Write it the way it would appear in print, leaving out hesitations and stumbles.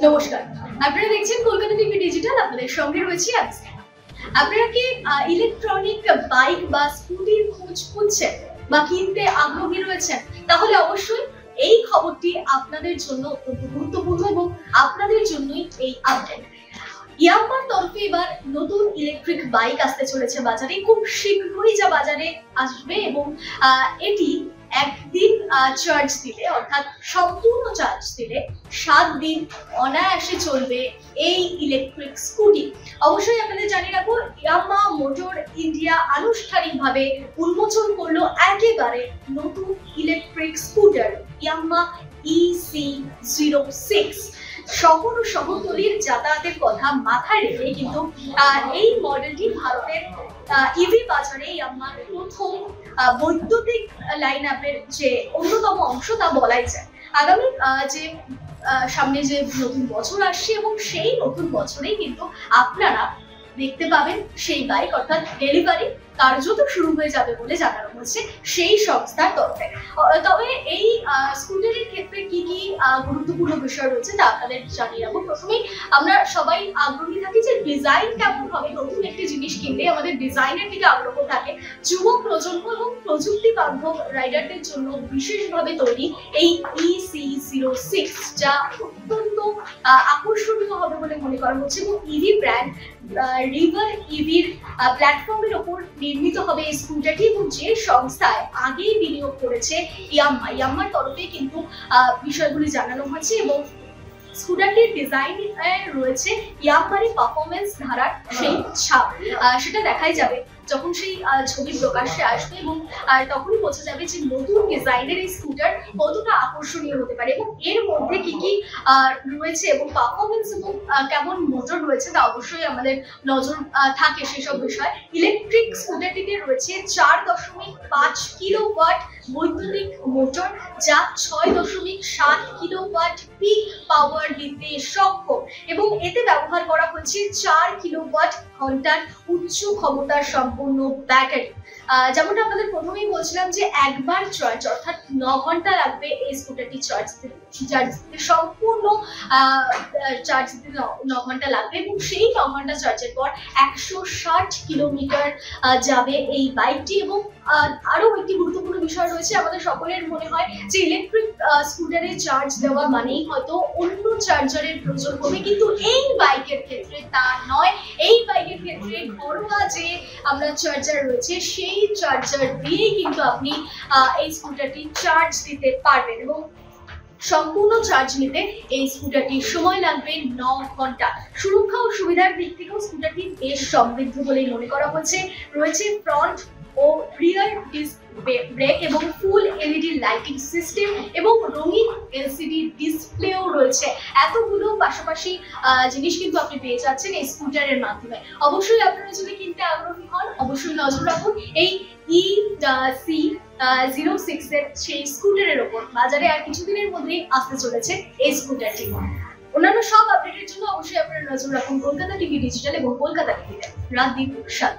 নমস্কার, আপনারা দেখছেন কলকাতা টিভি ডিজিটাল। আপনাদের সঙ্গে রয়েছে আমি। আপনারা কি ইলেকট্রনিক বাইক বা স্কুটির খোঁজ খুঁজছেন বা কিনতে আগ্রহী রয়েছেন? তাহলে অবশ্যই এই খবরটি আপনাদের জন্য অত্যন্ত গুরুত্বপূর্ণ এবং আপনাদের জন্যই এই আপডেট। ইয়ামাহার তরফে এবার নতুন ইলেকট্রিক বাইক আসতে চলেছে বাজারে, খুব শীঘ্রই যা বাজারে আসবে এবং এটি একদিন চার্জ দিলে, অর্থাৎ সম্পূর্ণ চার্জ দিলে 7 দিন অনায়াসে চলবে এই ইলেকট্রিক স্কুটি। অবশ্যই আপনাদের জানিয়ে রাখবো, ইয়ামাহা মোটর ইন্ডিয়া আনুষ্ঠানিকভাবে উন্মোচন করলো একেবারে নতুন ইলেকট্রিক স্কুটার ইয়ামাহা EC06। শহর ও শহরতলির যাতায়াতের কথা মাথায় রেখে কিন্তু এই মডেলটি ভারতের ইভি বাজারে ইয়ামাহার প্রথম বৈদ্যুতিক লাইন আপের যে অন্যতম অংশ তা বলাই যায়। আগামী যে সামনে যে নতুন বছর আসছে এবং সেই নতুন বছরেই কিন্তু আপনারা দেখতে পাবেন সেই বাইক, অর্থাৎ ডেলিভারি কার্যত শুরু হয়ে যাবে বলে জানানো হচ্ছে সেই সংস্থার তরফে। তবে এই স্কুটারের ক্ষেত্রে কি কি গুরুত্বপূর্ণ বিষয় রয়েছে তা আপনাদের জানিয়ে রাখবো। প্রথমেই আমরা সবাই আগ্রহী থাকি যে ডিজাইন কেমন হবে। নতুন একটি জিনিস কিনলে আমাদের ডিজাইনের দিকে আগ্রহ থাকে। যুব প্রজন্ম এবং প্রযুক্তি বান্ধব রাইডারদের জন্য বিশেষভাবে তৈরি এই EC06, যা অত্যন্ত আকর্ষণীয় হবে বলে মনে করা হচ্ছে এবং ইভি ব্র্যান্ড রিভার ইভির প্ল্যাটফর্মের ওপর নির্মিত হবে এই স্কুটারটি এবং যে সংস্থায় আগেই বিনিয়োগ করেছে ইয়ামাহার তরফে কিন্তু বিষয়গুলি জানানো হয়েছে এবং স্কুটারটির ডিজাইন রয়েছে ইয়ামাহার পারফরমেন্স ধারার সেই ছাপ। সেটা দেখাই যাবে যখন সেই ছবি প্রকাশ্যে আসবে এবং তখনই বোঝা যাবে যে নতুন ডিজাইনের এই স্কুটার কতটা আকর্ষণীয় হতে পারে এবং এর মধ্যে কি কি রয়েছে এবং পারফরমেন্স এবং কেমন মোটর রয়েছে তা অবশ্যই আমাদের নজর থাকে সেসব বিষয়। ইলেকট্রিক স্কুটারটিতে রয়েছে 4.5 কিলোওয়াট বৈদ্যুতিক মোটর, যা 6.7 কিলোওয়াট পিক পাওয়ার দিতে সক্ষম এবং এতে ব্যবহার করা হচ্ছে 4 কিলোওয়াট ঘন্টার উচ্চ ক্ষমতার সম্পন্ন ব্যাটারি। যেমনটা আপনাদের প্রথমেই বলছিলাম যে একবার চার্জ, অর্থাৎ 9 ঘন্টা লাগবে এই স্কুটারটি চার্জ দিতে, সম্পূর্ণ চার্জ দিতে 9 ঘন্টা লাগবে এবং সেই 9 ঘন্টা চার্জের পর 160 কিলোমিটার যাবে এই বাইকটি। এবং আরো একটি গুরুত্বপূর্ণ বিষয় রয়েছে, আমাদের সকলের মনে হয় যে ইলেকট্রিক স্কুটারে চার্জ দেওয়া মানেই হয়তো অন্য চার্জারের প্রয়োজন হবে, কিন্তু এই বাইকের ক্ষেত্রে তা নয়। এই বাইকের ক্ষেত্রে ঘরোয়া যে আমরা চার্জার রয়েছে সেই চার্জার দিয়েই কিন্তু আপনি এই স্কুটারটি চার্জ দিতে পারবেন এবং সম্পূর্ণ চার্জ নিতে এই স্কুটারটির সময় লাগবে 9 ঘন্টা। সুরক্ষা ও সুবিধার দিক থেকেও স্কুটারটি বেশ সমৃদ্ধ বলেই মনে করা হচ্ছে। রয়েছে ফ্রন্ট ও রিয়ার ডিস্ক ব্রেক এবং ফুল এলইডি লাইটিং সিস্টেম এবং রঙিন এলসিডি ডিসপ্লেও রয়েছে। এতগুলো পাশাপাশি জিনিস কিন্তু আপনি পেয়ে যাচ্ছেন এই স্কুটারের মাধ্যমে। অবশ্যই আপনারা যদি কিনতে আগ্রহী হন অবশ্যই নজর রাখুন এই EC06 এর সেই স্কুটারের ওপর। বাজারে আর কিছুদিনের মধ্যেই আসতে চলেছে এই স্কুটারটি। অন্যান্য সব আপডেটের জন্য অবশ্যই আপনারা নজর রাখুন কলকাতা টিভি ডিজিটাল এবং কলকাতা টিভিতে রাত দিন 7।